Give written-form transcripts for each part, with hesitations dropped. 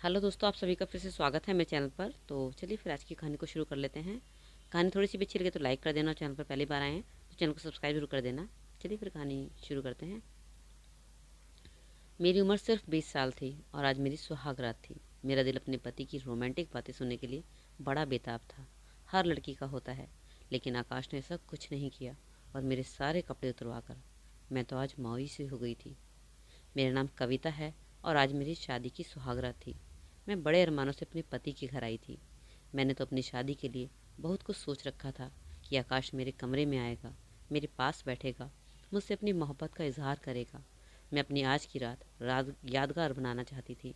Hello दोस्तों, आप सभी का फिर से स्वागत है मेरे चैनल पर। तो चलिए फिर आज की कहानी को शुरू कर लेते हैं। कहानी थोड़ी सी भी अच्छी लगे तो लाइक कर देना, और चैनल पर पहली बार आए हैं तो चैनल को सब्सक्राइब जरूर कर देना। चलिए फिर कहानी शुरू करते हैं। मेरी उम्र सिर्फ 20 साल थी और आज मेरी सुहाग रात थी। मेरा दिल अपने पति की रोमांटिक बातें सुनने के लिए बड़ा बेताब था। हर लड़की का होता है, लेकिन आकाश ने ऐसा कुछ नहीं किया और मेरे सारे कपड़े उतरवा कर मैं तो आज मायूसी हो गई थी। मेरा नाम कविता है और आज मेरी शादी की सुहागरात थी। मैं बड़े अरमानों से अपने पति के घर आई थी। मैंने तो अपनी शादी के लिए बहुत कुछ सोच रखा था कि आकाश मेरे कमरे में आएगा, मेरे पास बैठेगा, मुझसे अपनी मोहब्बत का इजहार करेगा। मैं अपनी आज की रात यादगार बनाना चाहती थी।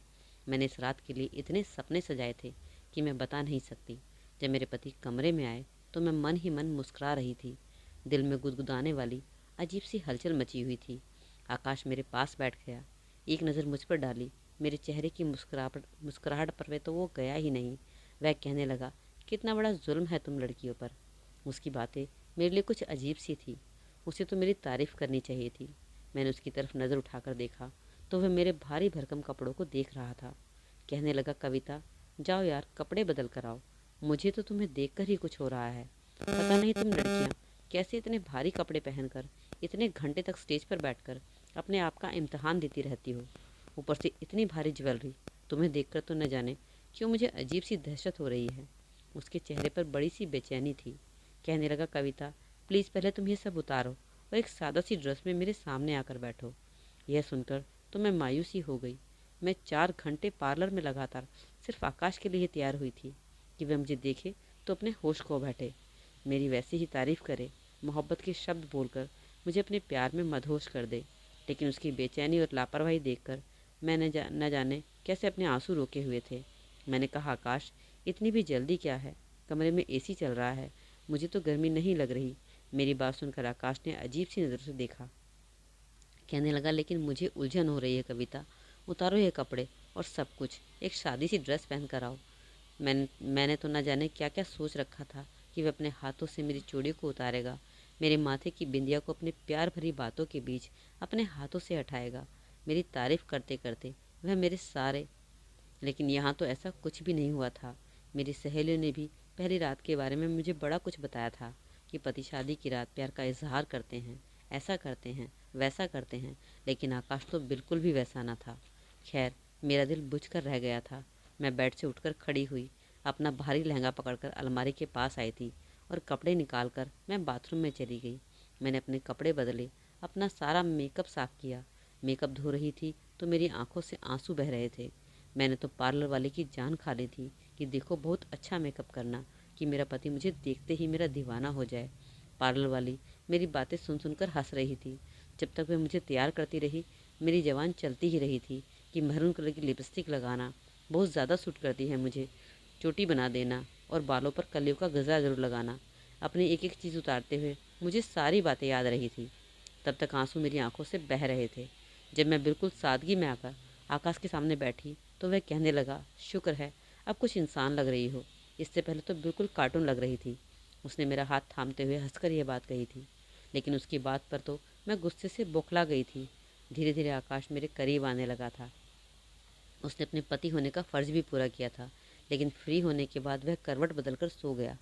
मैंने इस रात के लिए इतने सपने सजाए थे कि मैं बता नहीं सकती। जब मेरे पति कमरे में आए तो मैं मन ही मन मुस्कुरा रही थी। दिल में गुदगुदाने वाली अजीब सी हलचल मची हुई थी। आकाश मेरे पास बैठ गया, एक नज़र मुझ पर डाली। मेरे चेहरे की मुस्कुराहट पर वे तो वो गया ही नहीं। वह कहने लगा, कितना बड़ा जुल्म है तुम लड़कियों पर। उसकी बातें मेरे लिए कुछ अजीब सी थी। उसे तो मेरी तारीफ करनी चाहिए थी। मैंने उसकी तरफ नज़र उठाकर देखा तो वह मेरे भारी भरकम कपड़ों को देख रहा था। कहने लगा, कविता जाओ यार, कपड़े बदल कर आओ। मुझे तो तुम्हें देखकर ही कुछ हो रहा है। पता नहीं तुम लड़कियां कैसे इतने भारी कपड़े पहनकर इतने घंटे तक स्टेज पर बैठकर अपने आप का इम्तहान देती रहती हो। ऊपर से इतनी भारी ज्वेलरी। तुम्हें देखकर तो न जाने क्यों मुझे अजीब सी दहशत हो रही है। उसके चेहरे पर बड़ी सी बेचैनी थी। कहने लगा, कविता प्लीज़ पहले तुम ये सब उतारो और एक सादा सी ड्रेस में मेरे सामने आकर बैठो। यह सुनकर तो मैं मायूसी हो गई। मैं 4 घंटे पार्लर में लगातार सिर्फ आकाश के लिए तैयार हुई थी कि वह मुझे देखे तो अपने होश खो बैठे, मेरी वैसी ही तारीफ करे, मोहब्बत के शब्द बोलकर मुझे अपने प्यार में मदहोश कर दे। लेकिन उसकी बेचैनी और लापरवाही देखकर मैं न जाने कैसे अपने आंसू रोके हुए थे। मैंने कहा, आकाश इतनी भी जल्दी क्या है, कमरे में एसी चल रहा है, मुझे तो गर्मी नहीं लग रही। मेरी बात सुनकर आकाश ने अजीब सी नज़र से देखा। कहने लगा, लेकिन मुझे उलझन हो रही है कविता। उतारो ये कपड़े और सब कुछ, एक शादी सी ड्रेस पहन कर आओ। मैंने तो न जाने क्या क्या सोच रखा था कि वह अपने हाथों से मेरी चूड़ी को उतारेगा, मेरे माथे की बिंदिया को अपने प्यार भरी बातों के बीच अपने हाथों से हटाएगा, मेरी तारीफ करते करते वह मेरे सारे। लेकिन यहाँ तो ऐसा कुछ भी नहीं हुआ था। मेरी सहेलियों ने भी पहली रात के बारे में मुझे बड़ा कुछ बताया था कि पति शादी की रात प्यार का इजहार करते हैं, ऐसा करते हैं, वैसा करते हैं। लेकिन आकाश तो बिल्कुल भी वैसा ना था। खैर, मेरा दिल बुझ कर रह गया था। मैं बेड से उठकर खड़ी हुई, अपना भारी लहंगा पकड़कर अलमारी के पास आई थी और कपड़े निकालकर मैं बाथरूम में चली गई। मैंने अपने कपड़े बदले, अपना सारा मेकअप साफ किया। मेकअप धो रही थी तो मेरी आंखों से आंसू बह रहे थे। मैंने तो पार्लर वाले की जान खा ली थी कि देखो बहुत अच्छा मेकअप करना, कि मेरा पति मुझे देखते ही मेरा दीवाना हो जाए। पार्लर वाली मेरी बातें सुन सुनकर हंस रही थी। जब तक वह मुझे तैयार करती रही मेरी जबान चलती ही रही थी कि मैरून कलर की लिपस्टिक लगाना बहुत ज़्यादा सूट करती है मुझे, चोटी बना देना और बालों पर कलियों का गजरा जरूर लगाना। अपनी एक एक चीज़ उतारते हुए मुझे सारी बातें याद रही थी। तब तक आंसू मेरी आंखों से बह रहे थे। जब मैं बिल्कुल सादगी में आकर आकाश के सामने बैठी तो वह कहने लगा, शुक्र है अब कुछ इंसान लग रही हो, इससे पहले तो बिल्कुल कार्टून लग रही थी। उसने मेरा हाथ थामते हुए हंसकर यह बात कही थी। लेकिन उसकी बात पर तो मैं गुस्से से बौखला गई थी। धीरे धीरे आकाश मेरे करीब आने लगा था। उसने अपने पति होने का फ़र्ज़ भी पूरा किया था, लेकिन फ्री होने के बाद वह करवट बदलकर सो गया।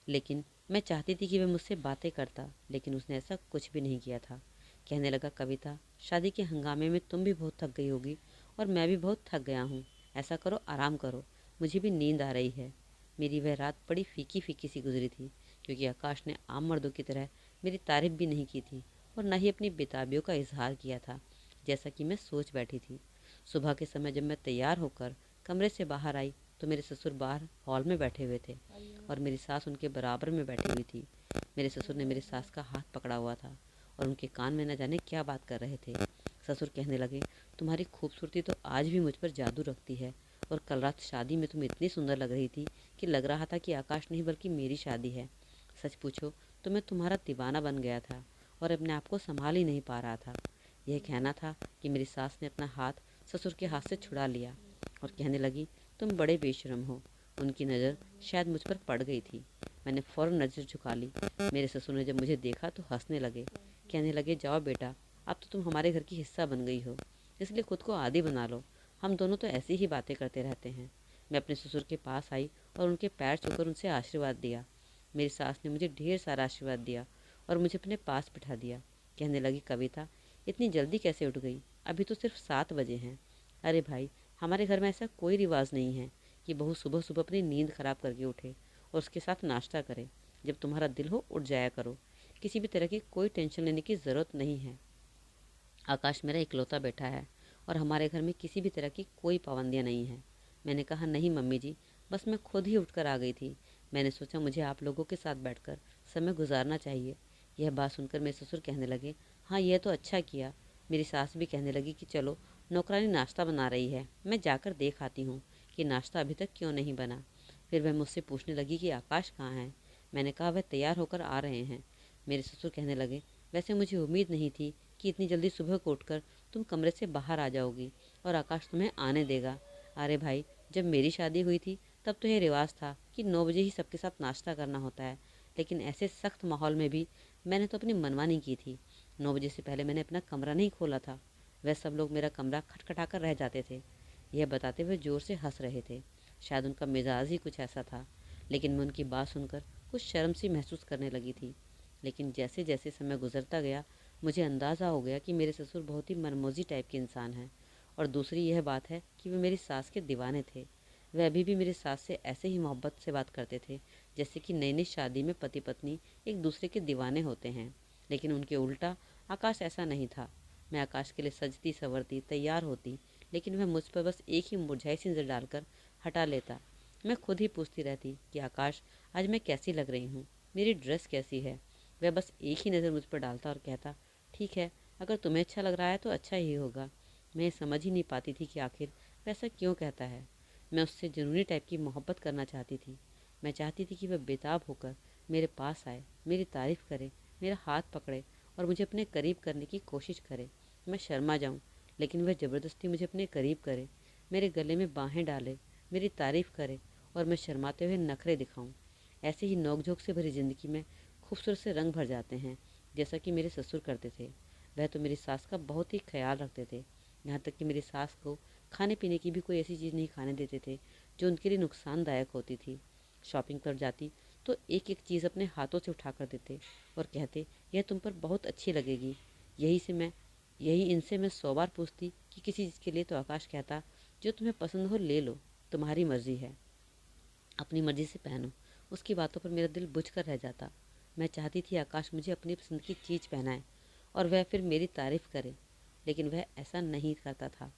लेकिन मैं चाहती थी कि वह मुझसे बातें करता, लेकिन उसने ऐसा कुछ भी नहीं किया था। कहने लगा, कविता शादी के हंगामे में तुम भी बहुत थक गई होगी और मैं भी बहुत थक गया हूँ। ऐसा करो, आराम करो, मुझे भी नींद आ रही है। मेरी वह रात बड़ी फीकी फीकी सी गुजरी थी, क्योंकि आकाश ने आम मर्दों की तरह मेरी तारीफ भी नहीं की थी और न ही अपनी बेताबियों का इजहार किया था, जैसा कि मैं सोच बैठी थी। सुबह के समय जब मैं तैयार होकर कमरे से बाहर आई तो मेरे ससुर बाहर हॉल में बैठे हुए थे और मेरी सास उनके बराबर में बैठी हुई थी। मेरे ससुर ने मेरी सास का हाथ पकड़ा हुआ था और उनके कान में न जाने क्या बात कर रहे थे। ससुर कहने लगे, तुम्हारी खूबसूरती तो आज भी मुझ पर जादू रखती है, और कल रात शादी में तुम इतनी सुंदर लग रही थी कि लग रहा था कि आकाश नहीं बल्कि मेरी शादी है। सच पूछो तो मैं तुम्हारा दीवाना बन गया था और अपने आप को संभाल ही नहीं पा रहा था। यह कहना था कि मेरी सास ने अपना हाथ ससुर के हाथ से छुड़ा लिया और कहने लगी, तुम बड़े बेशरम हो। उनकी नज़र शायद मुझ पर पड़ गई थी। मैंने फ़ौरन नज़र झुका ली। मेरे ससुर ने जब मुझे देखा तो हंसने लगे। कहने लगे, जाओ बेटा, अब तो तुम हमारे घर की हिस्सा बन गई हो, इसलिए खुद को आदी बना लो। हम दोनों तो ऐसी ही बातें करते रहते हैं। मैं अपने ससुर के पास आई और उनके पैर छूकर उनसे आशीर्वाद दिया। मेरी सास ने मुझे ढेर सारा आशीर्वाद दिया और मुझे अपने पास बिठा दिया। कहने लगी, कविता इतनी जल्दी कैसे उठ गई? अभी तो सिर्फ 7 बजे हैं। अरे भाई, हमारे घर में ऐसा कोई रिवाज नहीं है कि बहू सुबह सुबह अपनी नींद खराब करके उठे और उसके साथ नाश्ता करे। जब तुम्हारा दिल हो उठ जाया करो। किसी भी तरह की कोई टेंशन लेने की ज़रूरत नहीं है। आकाश मेरा इकलौता बेटा है और हमारे घर में किसी भी तरह की कोई पाबंदियां नहीं हैं। मैंने कहा, नहीं मम्मी जी, बस मैं खुद ही उठकर आ गई थी। मैंने सोचा मुझे आप लोगों के साथ बैठकर समय गुजारना चाहिए। यह बात सुनकर मेरे ससुर कहने लगे, हाँ यह तो अच्छा किया। मेरी सास भी कहने लगी कि चलो, नौकरानी नाश्ता बना रही है, मैं जाकर देख आती हूँ कि नाश्ता अभी तक क्यों नहीं बना। फिर वह मुझसे पूछने लगी कि आकाश कहाँ है। मैंने कहा, वह तैयार होकर आ रहे हैं। मेरे ससुर कहने लगे, वैसे मुझे उम्मीद नहीं थी कि इतनी जल्दी सुबह को उठकर तुम कमरे से बाहर आ जाओगी और आकाश तुम्हें आने देगा। अरे भाई, जब मेरी शादी हुई थी तब तो ये रिवाज था कि 9 बजे ही सबके साथ नाश्ता करना होता है, लेकिन ऐसे सख्त माहौल में भी मैंने तो अपनी मनमानी की थी। 9 बजे से पहले मैंने अपना कमरा नहीं खोला था। वह सब लोग मेरा कमरा खटखटा कर रह जाते थे। यह बताते हुए जोर से हंस रहे थे। शायद उनका मिजाज ही कुछ ऐसा था। लेकिन मैं उनकी बात सुनकर कुछ शर्म सी महसूस करने लगी थी। लेकिन जैसे जैसे समय गुजरता गया, मुझे अंदाज़ा हो गया कि मेरे ससुर बहुत ही मनमौजी टाइप के इंसान हैं। और दूसरी यह बात है कि वे मेरी सास के दीवाने थे। वे अभी भी मेरी सास से ऐसे ही मोहब्बत से बात करते थे जैसे कि नई नई शादी में पति पत्नी एक दूसरे के दीवाने होते हैं। लेकिन उनके उल्टा आकाश ऐसा नहीं था। मैं आकाश के लिए सजती संवरती तैयार होती, लेकिन वह मुझ पर बस एक ही मुरझाई सी नज़र डालकर हटा लेता। मैं खुद ही पूछती रहती कि आकाश, आज मैं कैसी लग रही हूँ, मेरी ड्रेस कैसी है। वह बस एक ही नज़र मुझ पर डालता और कहता, ठीक है, अगर तुम्हें अच्छा लग रहा है तो अच्छा ही होगा। मैं ये समझ ही नहीं पाती थी कि आखिर वैसा क्यों कहता है। मैं उससे जुनूनी टाइप की मोहब्बत करना चाहती थी। मैं चाहती थी कि वह बेताब होकर मेरे पास आए, मेरी तारीफ़ करे, मेरा हाथ पकड़े और मुझे अपने करीब करने की कोशिश करे। मैं शर्मा जाऊं, लेकिन वह ज़बरदस्ती मुझे अपने करीब करे, मेरे गले में बाहें डाले, मेरी तारीफ़ करे और मैं शर्माते हुए नखरे दिखाऊं। ऐसे ही नोक-झोंक से भरी ज़िंदगी में खूबसूरत से रंग भर जाते हैं, जैसा कि मेरे ससुर करते थे। वह तो मेरी सास का बहुत ही ख्याल रखते थे। यहाँ तक कि मेरी सास को खाने पीने की भी कोई ऐसी चीज़ नहीं खाने देते थे जो उनके लिए नुकसानदायक होती थी। शॉपिंग पर जाती तो एक एक चीज़ अपने हाथों से उठा कर देते और कहते, यह तुम पर बहुत अच्छी लगेगी। यही इनसे मैं 100 बार पूछती कि किसी चीज़ के लिए, तो आकाश कहता, जो तुम्हें पसंद हो ले लो, तुम्हारी मर्जी है, अपनी मर्जी से पहनो। उसकी बातों पर मेरा दिल बुझ कर रह जाता। मैं चाहती थी आकाश मुझे अपनी पसंद की चीज़ पहनाए और वह फिर मेरी तारीफ़ करे, लेकिन वह ऐसा नहीं करता था।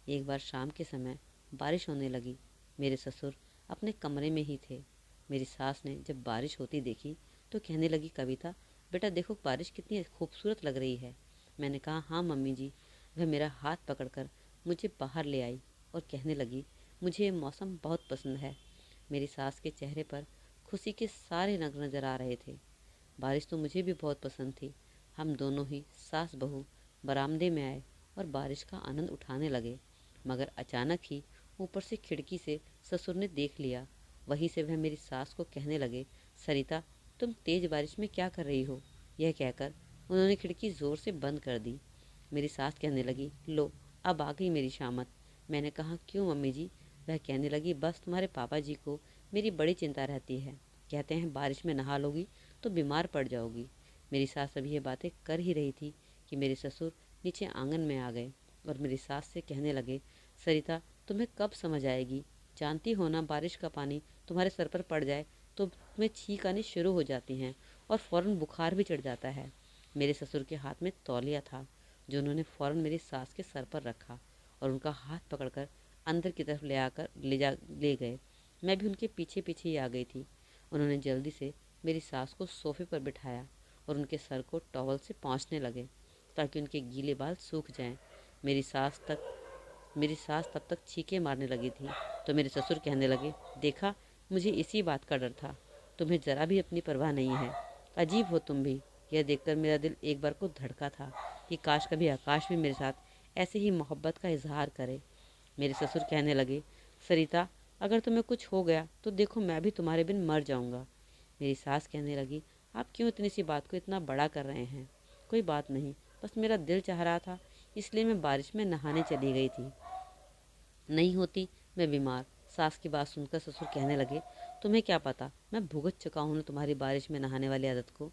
एक बार शाम के समय बारिश होने लगी। मेरे ससुर अपने कमरे में ही थे। मेरी सास ने जब बारिश होती देखी तो कहने लगी, कविता बेटा देखो बारिश कितनी खूबसूरत लग रही है। मैंने कहा, हाँ मम्मी जी। वह मेरा हाथ पकड़कर मुझे बाहर ले आई और कहने लगी, मुझे ये मौसम बहुत पसंद है। मेरी सास के चेहरे पर खुशी के सारे रंग नजर आ रहे थे। बारिश तो मुझे भी बहुत पसंद थी। हम दोनों ही सास बहू बरामदे में आए और बारिश का आनंद उठाने लगे। मगर अचानक ही ऊपर से खिड़की से ससुर ने देख लिया। वहीं से वह मेरी सास को कहने लगे, सरिता तुम तेज बारिश में क्या कर रही हो। यह कहकर उन्होंने खिड़की ज़ोर से बंद कर दी। मेरी सास कहने लगी, लो अब आ गई मेरी शामत। मैंने कहा, क्यों मम्मी जी। वह कहने लगी, बस तुम्हारे पापा जी को मेरी बड़ी चिंता रहती है। कहते हैं बारिश में नहा लोगी तो बीमार पड़ जाओगी। मेरी सास अभी ये बातें कर ही रही थी कि मेरे ससुर नीचे आंगन में आ गए और मेरी सास से कहने लगे, सरिता तुम्हें कब समझ आएगी। जानती हो ना, बारिश का पानी तुम्हारे सर पर पड़ जाए तो तुम्हें छींक आनी शुरू हो जाती हैं और फ़ौरन बुखार भी चढ़ जाता है। मेरे ससुर के हाथ में तौलिया था जो उन्होंने फ़ौरन मेरी सास के सर पर रखा और उनका हाथ पकड़कर अंदर की तरफ ले गए। मैं भी उनके पीछे पीछे ही आ गई थी। उन्होंने जल्दी से मेरी सास को सोफे पर बिठाया और उनके सर को टॉवल से पोंछने लगे ताकि उनके गीले बाल सूख जाएं। मेरी सास तब तक छींके मारने लगी थी तो मेरे ससुर कहने लगे, देखा मुझे इसी बात का डर था। तुम्हें ज़रा भी अपनी परवाह नहीं है। अजीब हो तुम भी। यह देखकर मेरा दिल एक बार को धड़का था कि काश कभी आकाश भी मेरे साथ ऐसे ही मोहब्बत का इजहार करे। मेरे ससुर कहने लगे, सरिता अगर तुम्हें कुछ हो गया तो देखो मैं भी तुम्हारे बिन मर जाऊंगा। मेरी सास कहने लगी, आप क्यों इतनी सी बात को इतना बड़ा कर रहे हैं। कोई बात नहीं, बस मेरा दिल चाह रहा था इसलिए मैं बारिश में नहाने चली गई थी। नहीं होती मैं बीमार। सास की बात सुनकर ससुर कहने लगे, तुम्हें क्या पता, मैं भुगत चुका हूँ तुम्हारी बारिश में नहाने वाली आदत को।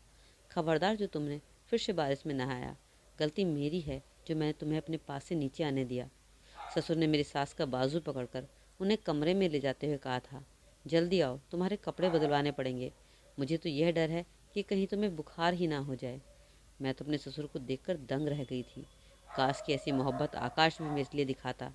खबरदार जो तुमने फिर से बारिश में नहाया। गलती मेरी है जो मैंने तुम्हें अपने पास से नीचे आने दिया। ससुर ने मेरी सास का बाजू पकड़कर उन्हें कमरे में ले जाते हुए कहा था, जल्दी आओ, तुम्हारे कपड़े बदलवाने पड़ेंगे। मुझे तो यह डर है कि कहीं तुम्हें बुखार ही ना हो जाए। मैं तो अपने ससुर को देखकर दंग रह गई थी। काश की ऐसी मोहब्बत आकाश में मेरे लिए दिखाता।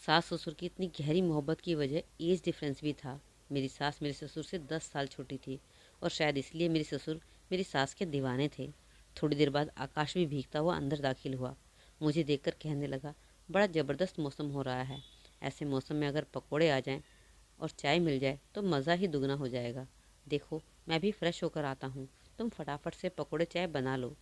सास ससुर की इतनी गहरी मोहब्बत की वजह एज डिफरेंस भी था। मेरी सास मेरे ससुर से 10 साल छोटी थी और शायद इसलिए मेरे ससुर मेरी सास के दीवाने थे। थोड़ी देर बाद आकाश भी भीगता हुआ अंदर दाखिल हुआ। मुझे देखकर कहने लगा, बड़ा ज़बरदस्त मौसम हो रहा है। ऐसे मौसम में अगर पकोड़े आ जाएं और चाय मिल जाए तो मज़ा ही दुगना हो जाएगा। देखो, मैं भी फ्रेश होकर आता हूँ, तुम फटाफट से पकोड़े चाय बना लो।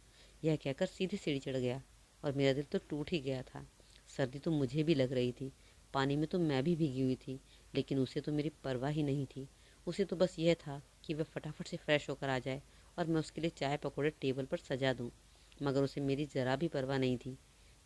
यह कहकर सीधी सीढ़ी चढ़ गया और मेरा दिल तो टूट ही गया था। सर्दी तो मुझे भी लग रही थी, पानी में तो मैं भी भीगी हुई थी, लेकिन उसे तो मेरी परवाह ही नहीं थी। उसे तो बस यह था कि वह फटाफट से फ्रेश होकर आ जाए और मैं उसके लिए चाय पकौड़े टेबल पर सजा दूँ। मगर उसे मेरी ज़रा भी परवाह नहीं थी।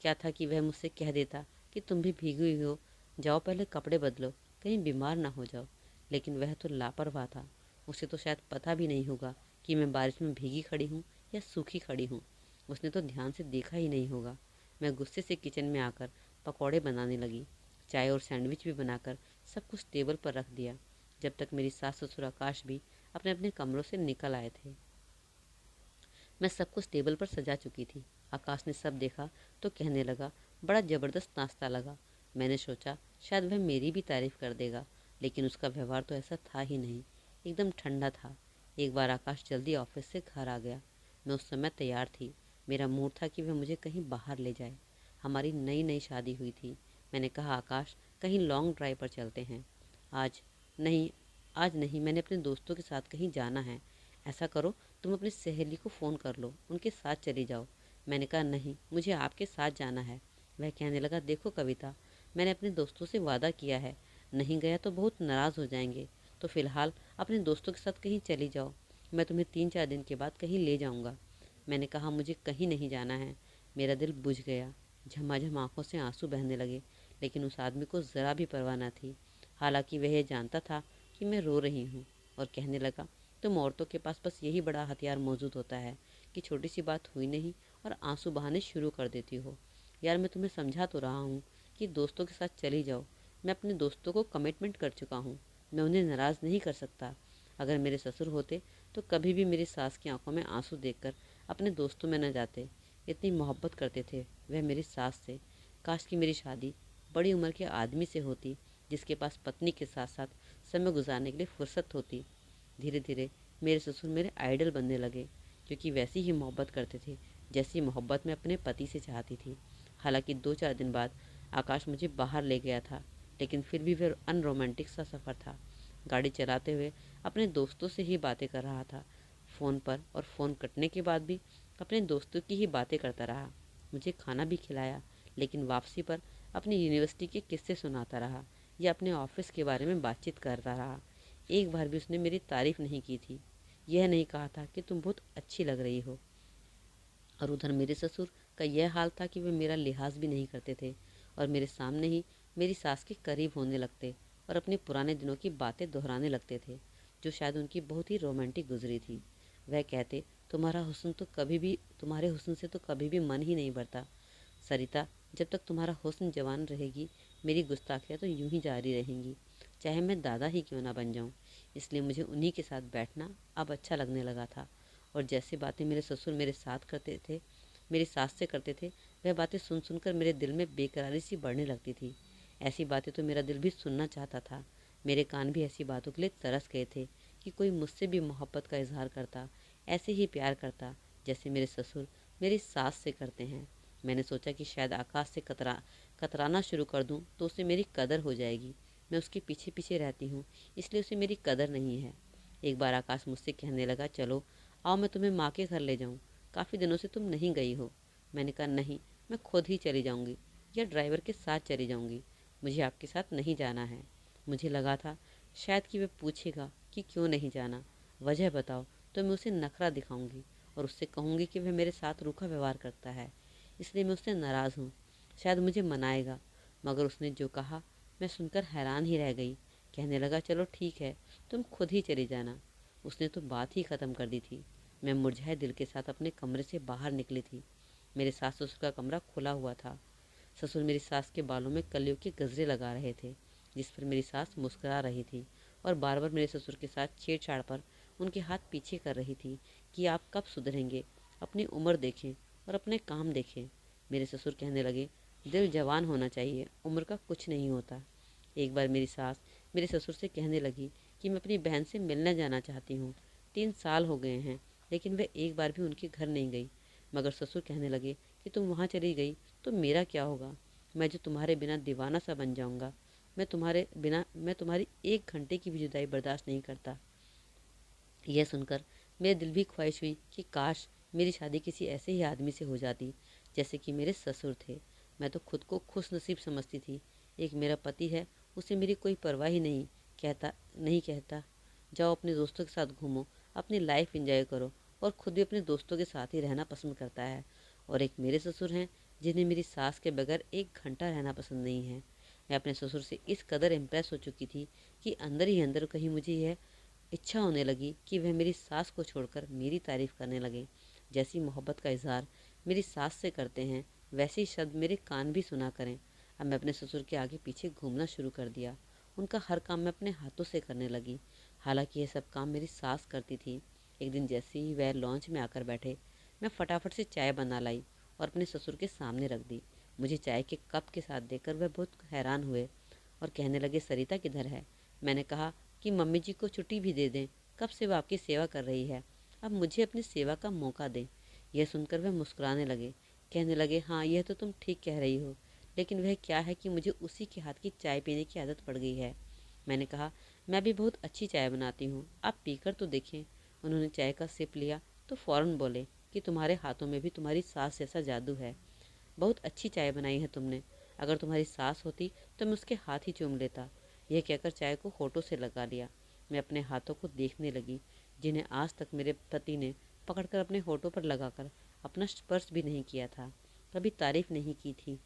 क्या था कि वह मुझसे कह देता कि तुम भी भीगी हुई हो, जाओ पहले कपड़े बदलो, कहीं बीमार ना हो जाओ। लेकिन वह तो लापरवाह था। उसे तो शायद पता भी नहीं होगा कि मैं बारिश में भीगी खड़ी हूँ या सूखी खड़ी हूँ। उसने तो ध्यान से देखा ही नहीं होगा। मैं गुस्से से किचन में आकर पकौड़े बनाने लगी। चाय और सैंडविच भी बनाकर सब कुछ टेबल पर रख दिया, जब तक मेरी सास ससुर आकाश भी अपने अपने कमरों से निकल आए थे। मैं सब कुछ टेबल पर सजा चुकी थी। आकाश ने सब देखा तो कहने लगा, बड़ा ज़बरदस्त नाश्ता लगा। मैंने सोचा शायद वह मेरी भी तारीफ़ कर देगा, लेकिन उसका व्यवहार तो ऐसा था ही नहीं, एकदम ठंडा था। एक बार आकाश जल्दी ऑफिस से घर आ गया। मैं उस समय तैयार थी। मेरा मूड था कि वह मुझे कहीं बाहर ले जाए। हमारी नई नई शादी हुई थी। मैंने कहा, आकाश, कहीं लॉन्ग ड्राइव पर चलते हैं। आज नहीं, आज नहीं, मैंने अपने दोस्तों के साथ कहीं जाना है। ऐसा करो, तुम अपनी सहेली को फ़ोन कर लो, उनके साथ चली जाओ। मैंने कहा, नहीं, मुझे आपके साथ जाना है। वह कहने लगा, देखो कविता, मैंने अपने दोस्तों से वादा किया है, नहीं गया तो बहुत नाराज़ हो जाएंगे। तो फ़िलहाल अपने दोस्तों के साथ कहीं चली जाओ, मैं तुम्हें 3-4 दिन के बाद कहीं ले जाऊंगा। मैंने कहा, मुझे कहीं नहीं जाना है। मेरा दिल बुझ गया। झमाझम आंखों से आंसू बहने लगे, लेकिन उस आदमी को ज़रा भी परवाह न थी। हालांकि वह जानता था कि मैं रो रही हूँ, और कहने लगा, तुम औरतों के पास बस यही बड़ा हथियार मौजूद होता है कि छोटी सी बात हुई नहीं और आंसू बहाने शुरू कर देती हो। यार, मैं तुम्हें समझा तो रहा हूँ कि दोस्तों के साथ चली जाओ। मैं अपने दोस्तों को कमिटमेंट कर चुका हूँ, मैं उन्हें नाराज़ नहीं कर सकता। अगर मेरे ससुर होते तो कभी भी मेरी सास की आंखों में आंसू देखकर अपने दोस्तों में न जाते। इतनी मोहब्बत करते थे वह मेरी सास से। काश कि मेरी शादी बड़ी उम्र के आदमी से होती, जिसके पास पत्नी के साथ साथ समय गुजारने के लिए फुर्सत होती। धीरे धीरे मेरे ससुर मेरे आइडल बनने लगे, क्योंकि वैसी ही मोहब्बत करते थे जैसी मोहब्बत मैं अपने पति से चाहती थी। हालांकि 2-4 दिन बाद आकाश मुझे बाहर ले गया था, लेकिन फिर भी वह अनरोमांटिक सा सफ़र था। गाड़ी चलाते हुए अपने दोस्तों से ही बातें कर रहा था, फ़ोन पर, और फ़ोन कटने के बाद भी अपने दोस्तों की ही बातें करता रहा। मुझे खाना भी खिलाया, लेकिन वापसी पर अपनी यूनिवर्सिटी के किस्से सुनाता रहा या अपने ऑफिस के बारे में बातचीत करता रहा। एक बार भी उसने मेरी तारीफ़ नहीं की थी, यह नहीं कहा था कि तुम बहुत अच्छी लग रही हो। और उधर मेरे ससुर का यह हाल था कि वे मेरा लिहाज भी नहीं करते थे और मेरे सामने ही मेरी सास के करीब होने लगते और अपने पुराने दिनों की बातें दोहराने लगते थे, जो शायद उनकी बहुत ही रोमांटिक गुजरी थी। वह कहते, तुम्हारे हुस्न से तो कभी भी मन ही नहीं भरता सरिता। जब तक तुम्हारा हुस्न जवान रहेगी, मेरी गुस्ताखियाँ तो यूं ही जारी रहेंगी, चाहे मैं दादा ही क्यों ना बन जाऊं। इसलिए मुझे उन्हीं के साथ बैठना अब अच्छा लगने लगा था। और जैसी बातें मेरे ससुर मेरे साथ करते थे, मेरी सास से करते थे, वह बातें सुन सुनकर मेरे दिल में बेकरारी सी बढ़ने लगती थी। ऐसी बातें तो मेरा दिल भी सुनना चाहता था। मेरे कान भी ऐसी बातों के लिए तरस गए थे कि कोई मुझसे भी मोहब्बत का इजहार करता, ऐसे ही प्यार करता जैसे मेरे ससुर मेरी सास से करते हैं। मैंने सोचा कि शायद आकाश से कतराना शुरू कर दूं तो उसे मेरी कदर हो जाएगी। मैं उसके पीछे पीछे रहती हूँ, इसलिए उसे मेरी कदर नहीं है। एक बार आकाश मुझसे कहने लगा, चलो आओ, मैं तुम्हें माँ के घर ले जाऊँ, काफ़ी दिनों से तुम नहीं गई हो। मैंने कहा, नहीं, मैं खुद ही चली जाऊँगी या ड्राइवर के साथ चली जाऊँगी, मुझे आपके साथ नहीं जाना है। मुझे लगा था शायद कि वह पूछेगा कि क्यों नहीं जाना, वजह बताओ, तो मैं उसे नखरा दिखाऊंगी और उससे कहूँगी कि वह मेरे साथ रूखा व्यवहार करता है, इसलिए मैं उससे नाराज़ हूँ। शायद मुझे मनाएगा, मगर उसने जो कहा मैं सुनकर हैरान ही रह गई। कहने लगा, चलो ठीक है, तुम खुद ही चली जाना। उसने तो बात ही ख़त्म कर दी थी। मैं मुरझाए दिल के साथ अपने कमरे से बाहर निकली थी। मेरे सास ससुर का कमरा खुला हुआ था। ससुर मेरी सास के बालों में कलियों के गजरे लगा रहे थे, जिस पर मेरी सास मुस्कुरा रही थी और बार बार मेरे ससुर के साथ छेड़छाड़ पर उनके हाथ पीछे कर रही थी कि आप कब सुधरेंगे, अपनी उम्र देखें और अपने काम देखें। मेरे ससुर कहने लगे, दिल जवान होना चाहिए, उम्र का कुछ नहीं होता। एक बार मेरी सास मेरे ससुर से कहने लगी कि मैं अपनी बहन से मिलने जाना चाहती हूँ। 3 साल हो गए हैं, लेकिन वह एक बार भी उनके घर नहीं गई। मगर ससुर कहने लगे कि तुम वहाँ चली गई तो मेरा क्या होगा, मैं जो तुम्हारे बिना दीवाना सा बन जाऊँगा। मैं तुम्हारी 1 घंटे की भी जुदाई बर्दाश्त नहीं करता। यह सुनकर मेरे दिल भी ख्वाहिश हुई कि काश मेरी शादी किसी ऐसे ही आदमी से हो जाती जैसे कि मेरे ससुर थे। मैं तो खुद को खुश नसीब समझती थी। एक मेरा पति है, उसे मेरी कोई परवाह ही नहीं कहता जाओ अपने दोस्तों के साथ घूमो, अपनी लाइफ एंजॉय करो, और खुद भी अपने दोस्तों के साथ ही रहना पसंद करता है। और एक मेरे ससुर हैं जिन्हें मेरी सास के बगैर 1 घंटा रहना पसंद नहीं है। मैं अपने ससुर से इस कदर इम्प्रेस हो चुकी थी कि अंदर ही अंदर कहीं मुझे यह इच्छा होने लगी कि वह मेरी सास को छोड़कर मेरी तारीफ करने लगे। जैसी मोहब्बत का इजहार मेरी सास से करते हैं, वैसे ही शब्द मेरे कान भी सुना करें। अब मैं अपने ससुर के आगे पीछे घूमना शुरू कर दिया। उनका हर काम मैं अपने हाथों से करने लगी। हालांकि यह सब काम मेरी सास करती थी। एक दिन जैसे ही वह लॉन्च में आकर बैठे, मैं फटाफट से चाय बना लाई और अपने ससुर के सामने रख दी। मुझे चाय के कप के साथ देखकर वह बहुत हैरान हुए और कहने लगे, सरिता किधर है? मैंने कहा कि मम्मी जी को छुट्टी भी दे दें, कब से वो आपकी सेवा कर रही है, अब मुझे अपनी सेवा का मौका दें। यह सुनकर वह मुस्कुराने लगे। कहने लगे, हाँ यह तो तुम ठीक कह रही हो, लेकिन वह क्या है कि मुझे उसी के हाथ की चाय पीने की आदत पड़ गई है। मैंने कहा, मैं भी बहुत अच्छी चाय बनाती हूँ, आप पीकर तो देखें। उन्होंने चाय का सिप लिया तो फौरन बोले कि तुम्हारे हाथों में भी तुम्हारी सास जैसा जादू है। बहुत अच्छी चाय बनाई है तुमने, अगर तुम्हारी सास होती तो मैं उसके हाथ ही चूम लेता। यह कहकर चाय को होठों से लगा लिया। मैं अपने हाथों को देखने लगी, जिन्हें आज तक मेरे पति ने पकड़कर अपने होठों पर लगाकर अपना स्पर्श भी नहीं किया था, कभी तारीफ नहीं की थी।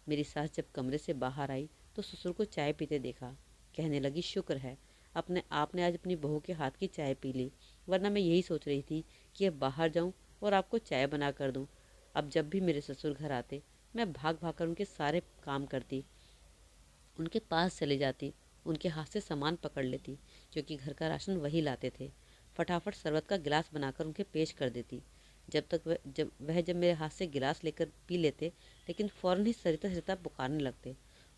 मेरी सास जब कमरे से बाहर आई तो ससुर को चाय पीते देखा। कहने लगी, शुक्र है आपने आज अपनी बहू के हाथ की चाय पी ली, वरना मैं यही सोच रही थी कि अब बाहर जाऊं और आपको चाय बना कर दूं। अब जब भी मेरे ससुर घर आते, मैं भाग भाग कर उनके सारे काम करती, उनके पास चली जाती, उनके हाथ से सामान पकड़ लेती, क्योंकि घर का राशन वही लाते थे। फटाफट शरबत का गिलास बनाकर उनके पेश कर देती। जब मेरे हाथ से गिलास लेकर पी लेते, लेकिन फ़ौरन ही सरिता सरिता पुकारने लगते।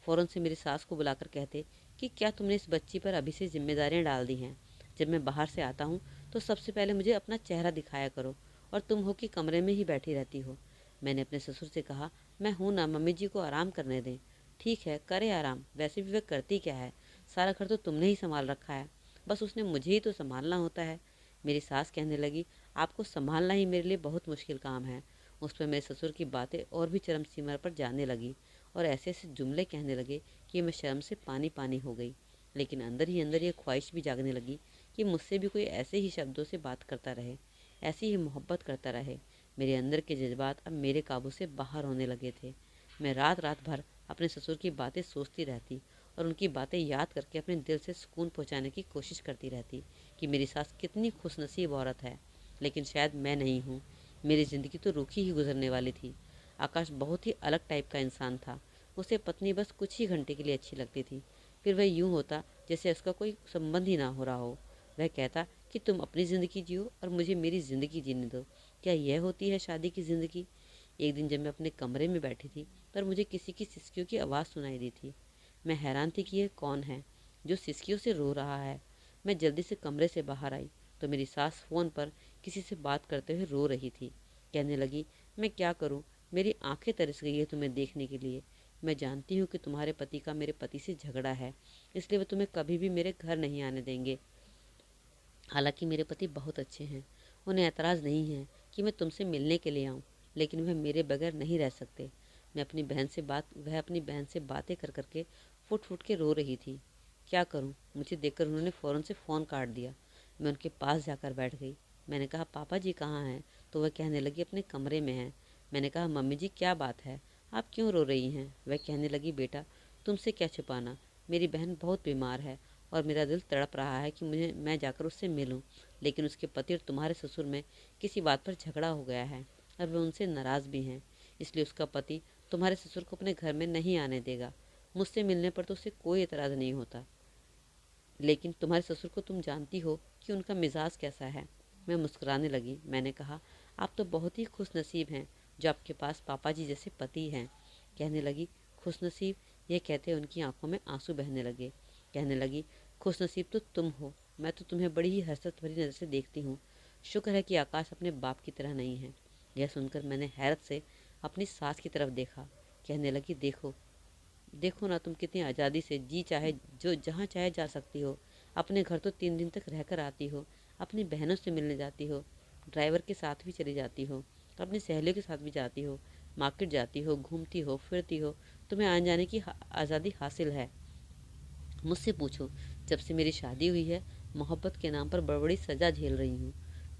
फ़ौरन से मेरी सास को बुलाकर कहते कि क्या तुमने इस बच्ची पर अभी से जिम्मेदारियां डाल दी हैं? जब मैं बाहर से आता हूँ तो सबसे पहले मुझे अपना चेहरा दिखाया करो, और तुम हो कि कमरे में ही बैठी रहती हो। मैंने अपने ससुर से कहा, मैं हूँ ना, मम्मी जी को आराम करने दें। ठीक है, करे आराम, वैसे भी वह करती क्या है, सारा घर तो तुमने ही संभाल रखा है, बस उसने मुझे ही तो संभालना होता है। मेरी सास कहने लगी, आपको संभालना ही मेरे लिए बहुत मुश्किल काम है। उस पर मेरे ससुर की बातें और भी चरम सीमा पर जाने लगी और ऐसे ऐसे जुमले कहने लगे कि मैं शर्म से पानी पानी हो गई। लेकिन अंदर ही अंदर ये ख्वाहिश भी जागने लगी कि मुझसे भी कोई ऐसे ही शब्दों से बात करता रहे, ऐसी ही मोहब्बत करता रहे। मेरे अंदर के जज्बात अब मेरे काबू से बाहर होने लगे थे। मैं रात रात भर अपने ससुर की बातें सोचती रहती और उनकी बातें याद करके अपने दिल से सुकून पहुंचाने की कोशिश करती रहती कि मेरी सास कितनी खुशनसीब औरत है। लेकिन शायद मैं नहीं हूँ। मेरी ज़िंदगी तो रूखी ही गुजरने वाली थी। आकाश बहुत ही अलग टाइप का इंसान था। उसे पत्नी बस कुछ ही घंटे के लिए अच्छी लगती थी, फिर वह यूं होता जैसे उसका कोई संबंध ही ना हो रहा हो। वह कहता कि तुम अपनी ज़िंदगी जियो और मुझे मेरी ज़िंदगी जीने दो। क्या यह होती है शादी की ज़िंदगी? एक दिन जब मैं अपने कमरे में बैठी थी, पर मुझे किसी की सिसकियों की आवाज़ सुनाई दी थी। मैं हैरान थी कि यह कौन है जो सिसकियों से रो रहा है। मैं जल्दी से कमरे से बाहर आई तो मेरी सास फ़ोन पर किसी से बात करते हुए रो रही थी। कहने लगी, मैं क्या करूं, मेरी आंखें तरस गई है तुम्हें देखने के लिए। मैं जानती हूँ कि तुम्हारे पति का मेरे पति से झगड़ा है, इसलिए वे तुम्हें कभी भी मेरे घर नहीं आने देंगे। हालांकि मेरे पति बहुत अच्छे हैं, उन्हें एतराज़ नहीं है कि मैं तुमसे मिलने के लिए आऊँ, लेकिन वह मेरे बगैर नहीं रह सकते। वह अपनी बहन से बातें कर करके फुट फुट के रो रही थी। क्या करूं? मुझे देखकर उन्होंने फ़ौरन से फ़ोन काट दिया। मैं उनके पास जाकर बैठ गई। मैंने कहा, पापा जी कहाँ हैं? तो वह कहने लगी, अपने कमरे में हैं। मैंने कहा, मम्मी जी क्या बात है, आप क्यों रो रही हैं? वह कहने लगी, बेटा तुमसे क्या छुपाना, मेरी बहन बहुत बीमार है और मेरा दिल तड़प रहा है कि मैं जाकर उससे मिलूं, लेकिन उसके पति और तुम्हारे ससुर में किसी बात पर झगड़ा हो गया है और वे उनसे नाराज़ भी हैं। इसलिए उसका पति तुम्हारे ससुर को अपने घर में नहीं आने देगा। मुझसे मिलने पर तो उसे कोई एतराज़ नहीं होता, लेकिन तुम्हारे ससुर को तुम जानती हो कि उनका मिजाज कैसा है। मैं मुस्कुराने लगी। मैंने कहा, आप तो बहुत ही खुशनसीब हैं जो आपके पास पापा जी जैसे पति हैं। कहने लगी, खुशनसीब? यह कहते उनकी आंखों में आंसू बहने लगे। कहने लगी, खुशनसीब तो तुम हो, मैं तो तुम्हें बड़ी ही हसरत भरी नज़र से देखती हूँ। शुक्र है कि आकाश अपने बाप की तरह नहीं है। यह सुनकर मैंने हैरत से अपनी सास की तरफ देखा। कहने लगी, देखो देखो ना, तुम कितनी आज़ादी से जी चाहे जो जहाँ चाहे जा सकती हो। अपने घर तो 3 दिन तक रहकर आती हो, अपनी बहनों से मिलने जाती हो, ड्राइवर के साथ भी चली जाती हो, अपनी सहेलियों के साथ भी जाती हो, मार्केट जाती हो, घूमती हो, फिरती हो। तुम्हें आने जाने की आज़ादी हासिल है। मुझसे पूछो, जब से मेरी शादी हुई है मोहब्बत के नाम पर बड़ी सज़ा झेल रही हूँ।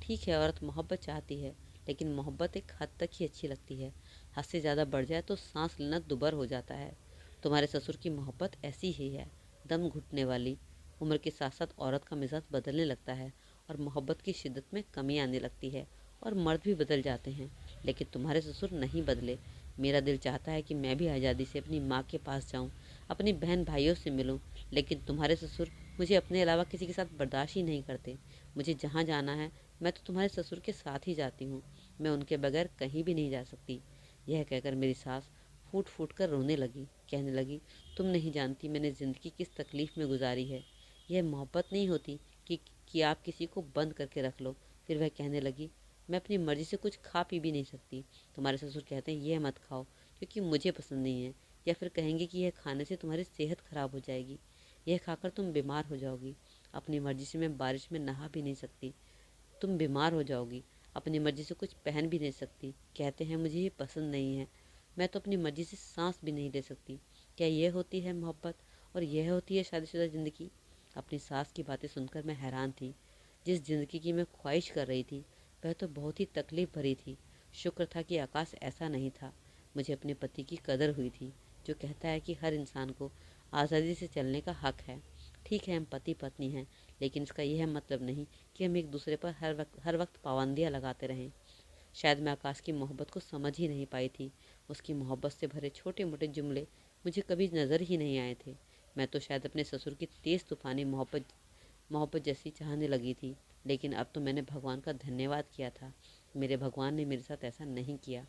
ठीक है, औरत मोहब्बत चाहती है, लेकिन मोहब्बत एक हद तक ही अच्छी लगती है। हद से ज़्यादा बढ़ जाए तो सांस लेना दुबर हो जाता है। तुम्हारे ससुर की मोहब्बत ऐसी ही है, दम घुटने वाली। उम्र के साथ साथ औरत का मिजाज बदलने लगता है और मोहब्बत की शिद्दत में कमी आने लगती है और मर्द भी बदल जाते हैं, लेकिन तुम्हारे ससुर नहीं बदले। मेरा दिल चाहता है कि मैं भी आज़ादी से अपनी माँ के पास जाऊँ, अपनी बहन भाइयों से मिलूँ, लेकिन तुम्हारे ससुर मुझे अपने अलावा किसी के साथ बर्दाश्त ही नहीं करते। मुझे जहाँ जाना है मैं तो तुम्हारे ससुर के साथ ही जाती हूँ, मैं उनके बगैर कहीं भी नहीं जा सकती। यह कहकर मेरी सास फूट फूट कर रोने लगी। कहने लगी, तुम नहीं जानती मैंने ज़िंदगी किस तकलीफ़ में गुजारी है। यह मोहब्बत नहीं होती कि आप किसी को बंद करके रख लो। फिर वह कहने लगी, मैं अपनी मर्जी से कुछ खा पी भी नहीं सकती। तुम्हारे ससुर कहते हैं यह मत खाओ क्योंकि मुझे पसंद नहीं है, या फिर कहेंगे कि यह खाने से तुम्हारी सेहत खराब हो जाएगी, यह खाकर तुम बीमार हो जाओगी। अपनी मर्जी से मैं बारिश में नहा भी नहीं सकती, तुम बीमार हो जाओगी। अपनी मर्जी से कुछ पहन भी नहीं सकती, कहते हैं मुझे ये पसंद नहीं है। मैं तो अपनी मर्जी से सांस भी नहीं ले सकती। क्या यह होती है मोहब्बत और यह होती है शादीशुदा ज़िंदगी? अपनी सास की बातें सुनकर मैं हैरान थी। जिस ज़िंदगी की मैं ख्वाहिश कर रही थी वह तो बहुत ही तकलीफ़ भरी थी। शुक्र था कि आकाश ऐसा नहीं था। मुझे अपने पति की कदर हुई थी, जो कहता है कि हर इंसान को आज़ादी से चलने का हक है। ठीक है, हम पति पत्नी हैं, लेकिन इसका यह मतलब नहीं कि हम एक दूसरे पर हर वक्त पाबंदियाँ लगाते रहें। शायद मैं आकाश की मोहब्बत को समझ ही नहीं पाई थी। उसकी मोहब्बत से भरे छोटे मोटे जुमले मुझे कभी नज़र ही नहीं आए थे। मैं तो शायद अपने ससुर की तेज़ तूफ़ानी मोहब्बत मोहब्बत जैसी चाहने लगी थी। लेकिन अब तो मैंने भगवान का धन्यवाद किया था। मेरे भगवान ने मेरे साथ ऐसा नहीं किया।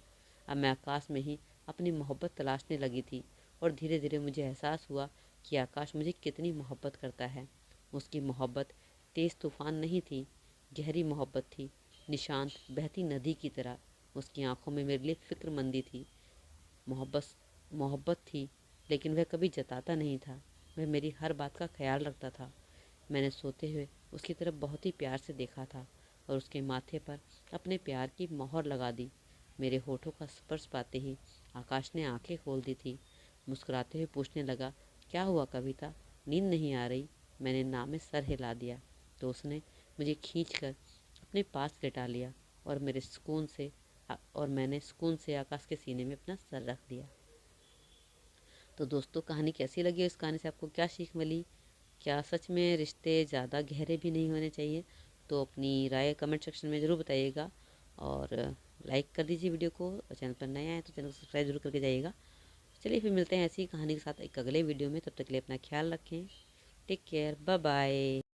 अब मैं आकाश में ही अपनी मोहब्बत तलाशने लगी थी और धीरे धीरे मुझे एहसास हुआ कि आकाश मुझे कितनी मोहब्बत करता है। उसकी मोहब्बत तेज़ तूफ़ान नहीं थी, गहरी मोहब्बत थी, निशांत बहती नदी की तरह। उसकी आंखों में मेरे लिए फ़िक्रमंदी थी, मोहब्बत मोहब्बत थी, लेकिन वह कभी जताता नहीं था। वह मेरी हर बात का ख्याल रखता था। मैंने सोते हुए उसकी तरफ बहुत ही प्यार से देखा था और उसके माथे पर अपने प्यार की मोहर लगा दी। मेरे होठों का स्पर्श पाते ही आकाश ने आंखें खोल दी थी। मुस्कुराते हुए पूछने लगा, क्या हुआ कविता, नींद नहीं आ रही? मैंने ना में सर हिला दिया तो उसने मुझे खींचकर अपने पास लेटा लिया और मैंने सुकून से आकाश के सीने में अपना सर रख दिया। तो दोस्तों, कहानी कैसी लगी? इस कहानी से आपको क्या सीख मिली? क्या सच में रिश्ते ज़्यादा गहरे भी नहीं होने चाहिए? तो अपनी राय कमेंट सेक्शन में ज़रूर बताइएगा और लाइक कर दीजिए वीडियो को, और चैनल पर नए आए तो चैनल को सब्सक्राइब जरूर करके जाइएगा। चलिए फिर मिलते हैं ऐसी ही कहानी के साथ एक अगले वीडियो में। तब तक के लिए अपना ख्याल रखें। Take care, bye bye.